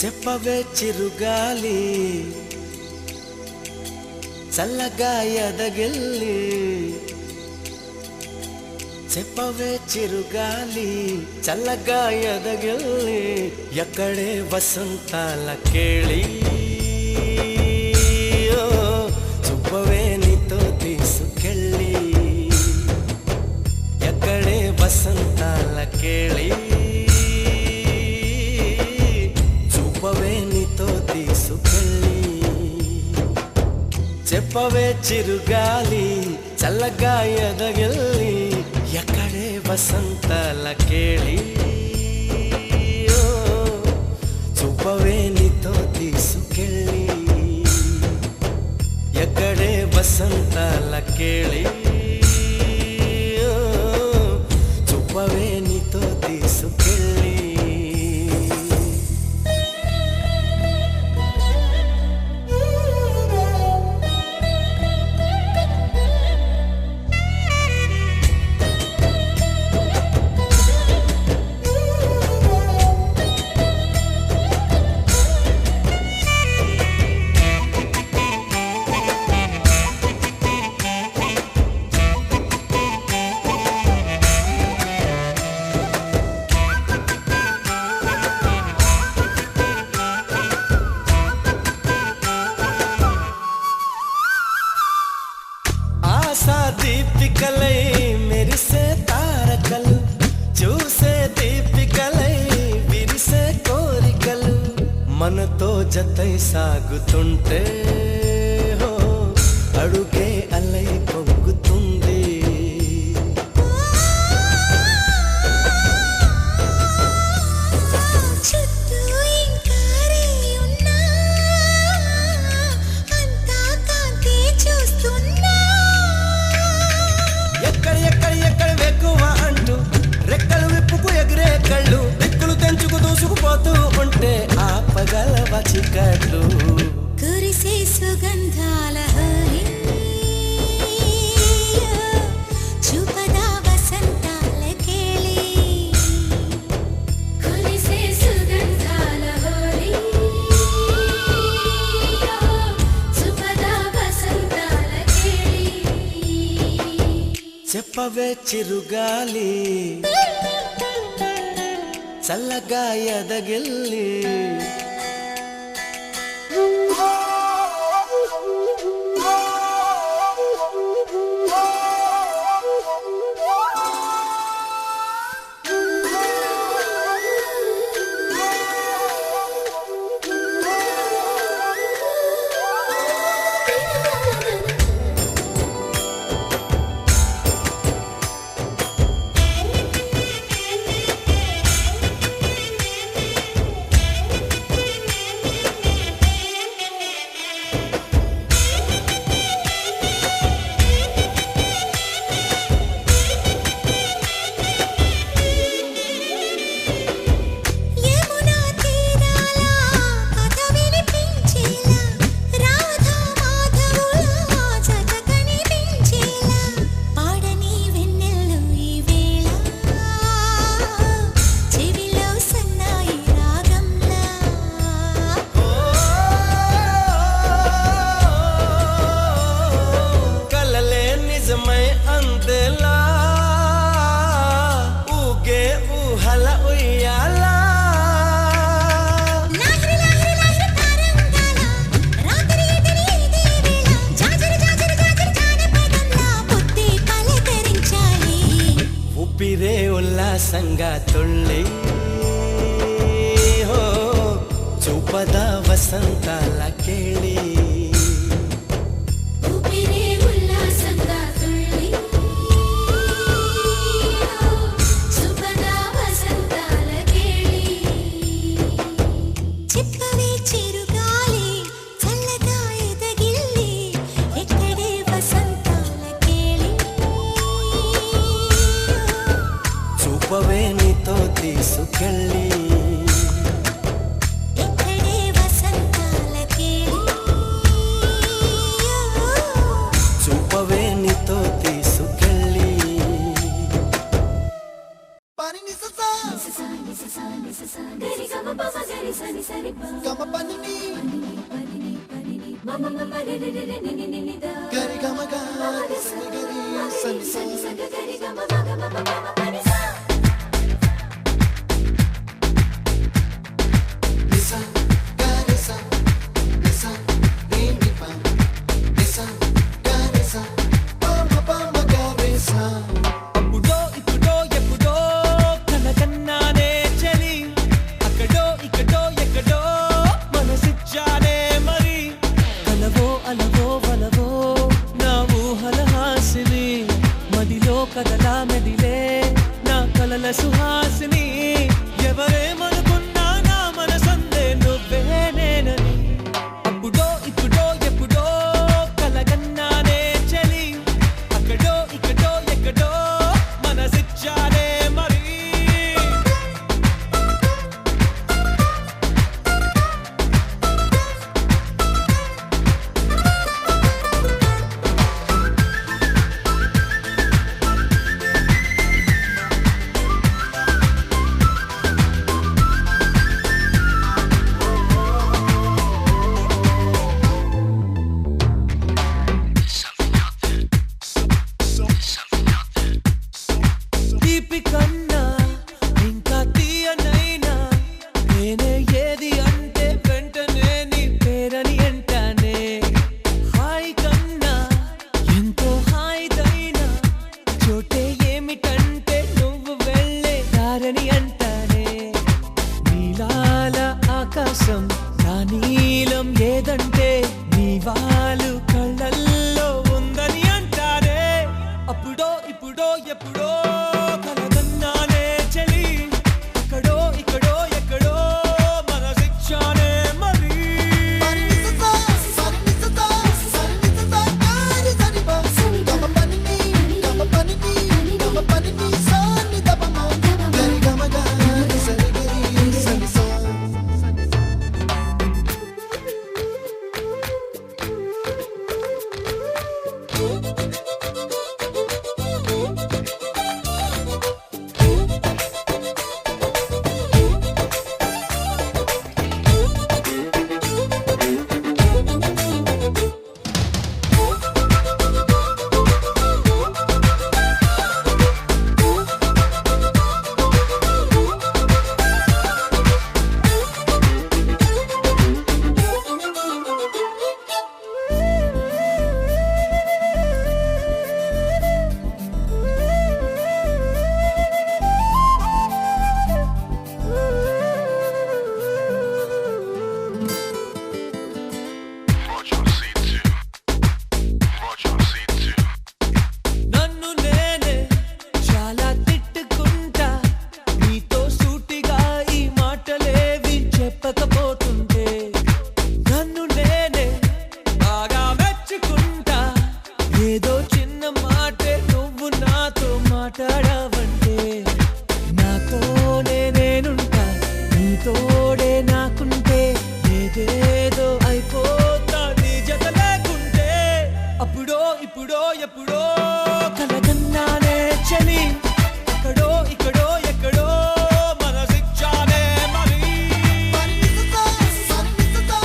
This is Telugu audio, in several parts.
చెప్పవే చిరుగాలి చల్లగా ఎదగిల్లి చెప్పవే చిరుగాలి చల్లగా ఎదగిల్లి ఎక్కడే వసంతాల కేళి చూపవే నీతో తీసుకెళ్ళి ఎక్కడే వసంతాల కేళి చూపవే నీతో తీసుకెళ్ళి చెప్పవే చిరుగాలి చల్లగా ఎదగిల్లి ఎక్కడే వసంతాల కేళి చూపవే నీతో తీసుకెళ్ళి ఎక్కడే వసంతాల కేళి చూపవే నీతో తీసుకెళ్ళి దీపికలై మెరిసే తారకలు చూసే దీపికలై విరిసే కోరికలు మనతో జతై సాగుతుంటే హో అడుగే అలై పొంగుతుంది ఎక్కడ వెక్కువ అంటూ రెక్కలు విప్పుకు ఎగిరే కళ్ళు దిక్కులు తెంచుకు దూసుకుపోతూ ఉంటే ఆపగలవ చికట్లు కురిసే సుగంధాల చూపదా వసంతాల కేళి కురిసే సుగంధాల చూపదా వసంతాల కేళి చెప్పవే చిరుగాలి చల్లగా ఎదగిల్లి ఉప్పిరే ఉల్లాసంగా తుళ్ళి హో చూపదా వసంతాల కేళి చూపవే నీతో తీసుకెళ్ళి ఎక్కడే వసంతాల కేళి చూపవే నీతో తీసుకెళ్ళి Ni sa sa గమ పని గరి గమ గరి సని గరి సని నిసా గరి సా నిసా ని ని పా నిసా గరి సా పమ పమ గరి సా అప్పుడో ఇప్పుడో ఎప్పుడో కనకన్నానే చలి అక్కడో ఇక్కడో ఎక్కడో మనసిచ్చానే మరి కలవో అలవో వలవో నా ఊహల హాసిని మదిలో కదలా మెదిలే నా కలల సుహాసిని ఎవరేమనుకున్నా నా మనసందే నువ్వే నేనని అప్పుడో ఇప్పుడో ఎప్పుడో కలగన్నానే చలి అక్కడో ఇక్కడో ఎక్కడో మనసిచ్చానే మరి తీపి కన్నా ఇంకా తీయనైనా నేనే ఏది అంటే వెంటనే నీ పేరని అంటానే హాయి కన్నా ఎంతో హాయిదైనా చోటే ఏమిటంటే నువ్వు వెళ్ళే దారని అంటానే నీలాల ఆకాశం నా నీలం ఏదంటే నీ వాళ్ళు కళ్ళల్లో ఉందని అంటారే అప్పుడో ఇప్పుడో ఎప్పుడో కలగన్నానే చలి అక్కడో ఇక్కడో ఎక్కడో మనసిచ్చానే మరి పని నిసా సని నిసా సని నిసా గరి సని పా గమ పని గమ పని సని దపమ గరి గమ గరి సని గరి సని సా నన్ను నేనే చాలా తిట్టుకుంటా నీతో సూటిగా ఈ మాటలేవి చెప్పకపోతుంటే నన్ను నేనే బాగా మెచ్చుకుంటా ఏదో చిన్న మాటే నువ్వు నాతో మాట్లాడవంటే నాతోనే నేనుంటా నీతోడే నాకుంటే ఏదేదో అయిపోతా నీ జత లేకుంటే అప్పుడో ఇప్పుడో ఎప్పుడో కలగన్నానే చలి అక్కడో ఇక్కడో ఎక్కడో మనసిచ్చానే మరి పని నిసా సని నిసా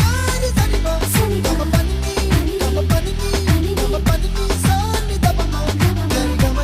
గరి సని పా గమ పని సని దపమ గరి గమ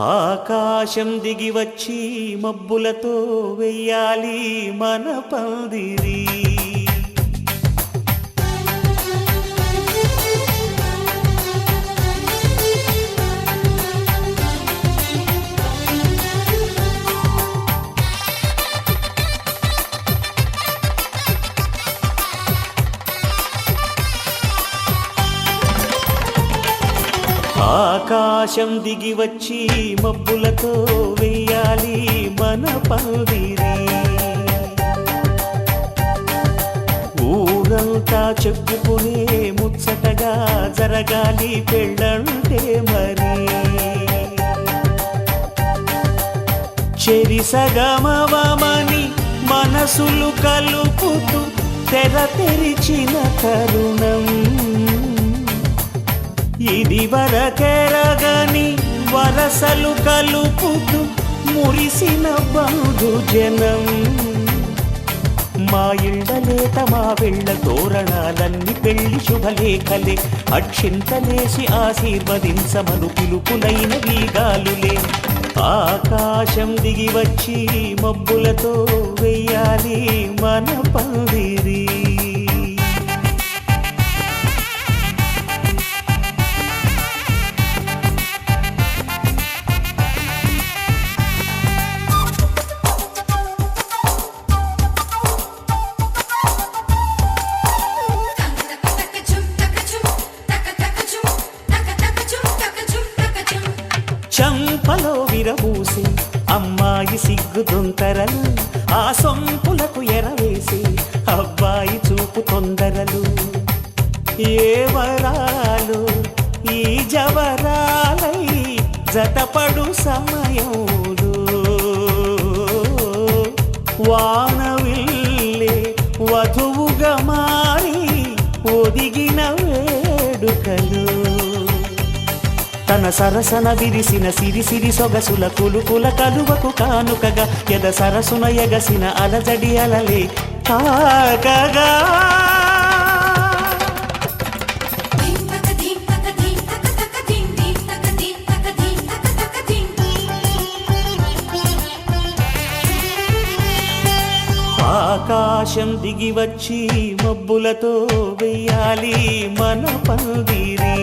ఆకాశం దిగి వచ్చి మబ్బులతో వెయ్యాలి మన పందిరి. ఆకాశం దిగి వచ్చి మబ్బులతో వెయ్యాలి మన పందిరి. ఊరంతా చెప్పుకునే ముచ్చటగా జరగాలి పెళ్ళంటే మరి. చెరిసగమవమని మనసులు కలుపుతూ తెర తెరిచిన తరుణం. ఇది వరకెరగని వరసలు కలుపుతూ మురిసిన బంధుజనం. మా ఇళ్ళలేత మా వెళ్ళ తోరణాలన్నీ పెళ్లి శుభలేఖలే. అక్షింతలేసి ఆశీర్వదించమను పిలుపులైన వీగాలులే. ఆకాశం దిగి వచ్చి మబ్బులతో వెయ్యాలి మన పందిరి. చంపలో విరబూసి అమ్మాయి సిగ్గు దొంతరలు. ఆ సొంపులకు ఎరవేసి అబ్బాయి చూపు తొందరలు. ఏ వరాలు ఈ జవరాలై జతపడు సమయంలో. వానవిల్లే వధువుగా మారి ఒదిగిన వేడుకలు. తన సరసన విరిసిన సిరిసిరి సొగసుల కులుకుల కలువకు కానుకగా ఎద సరసున ఎగసిన అలజడి అలలే తాకగా. ఆకాశం దిగి వచ్చి మబ్బులతో వెయ్యాలి మన పందిరి.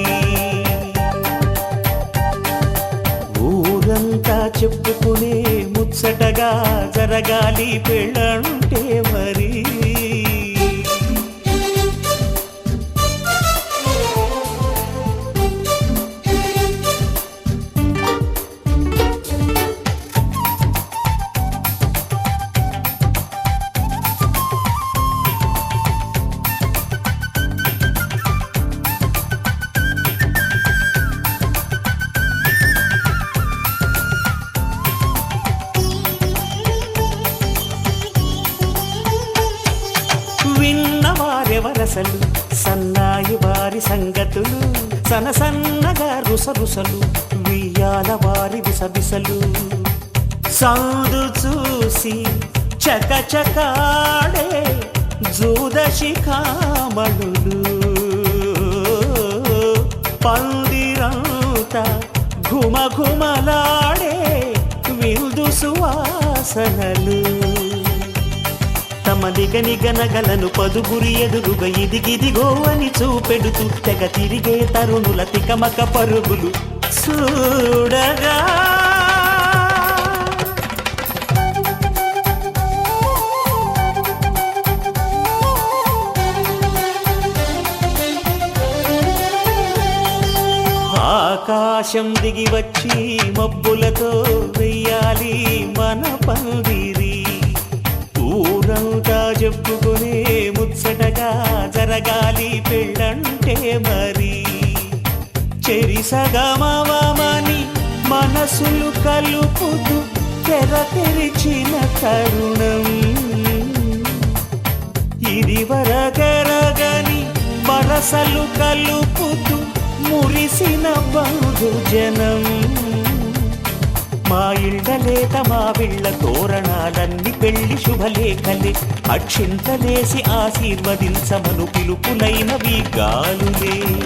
ఊరంతా చెప్పుకునే ముచ్చటగా జరగాలి పెళ్ళంటే మరి. విన్నవారెవరసలు సన్నాయి వారి సంగతులు. సనసన్నగా రుసరుసలు వియ్యాల వారి విసబిసలు. సందు చూసి చకచకాడే జూదశిఖామణులు. పందిరంతా ఘుమఘుమలాడే విందు సువాసనలు. తమ నిగనిగనగలను పదుగురి ఎదురుగా ఇదిగిదిగో అని చూపెడుతూ తెగ తిరిగే తరుణుల తికమక పరుగులు చూడగా. ఆకాశం దిగి వచ్చి మబ్బులతో వెయ్యాలి మన పందిరి. ఊరంతా చెప్పుకునే ముచ్చటగా జరగాలి పెళ్ళంటే మరి. చెరిసగమవమని మనసులు కలుపుతూ తెర తెరిచిన తరుణం. ఇది వరకెరగని వరసలు కలుపుతూ మురిసిన బంధుజనం. మా ఇళ్ళలేత మా వీళ్ళ తోరణాలన్నీ పెళ్లి శుభలేఖలే. అక్షింతలేసి ఆశీర్వదించమను పిలుపులైనవి గాలులే.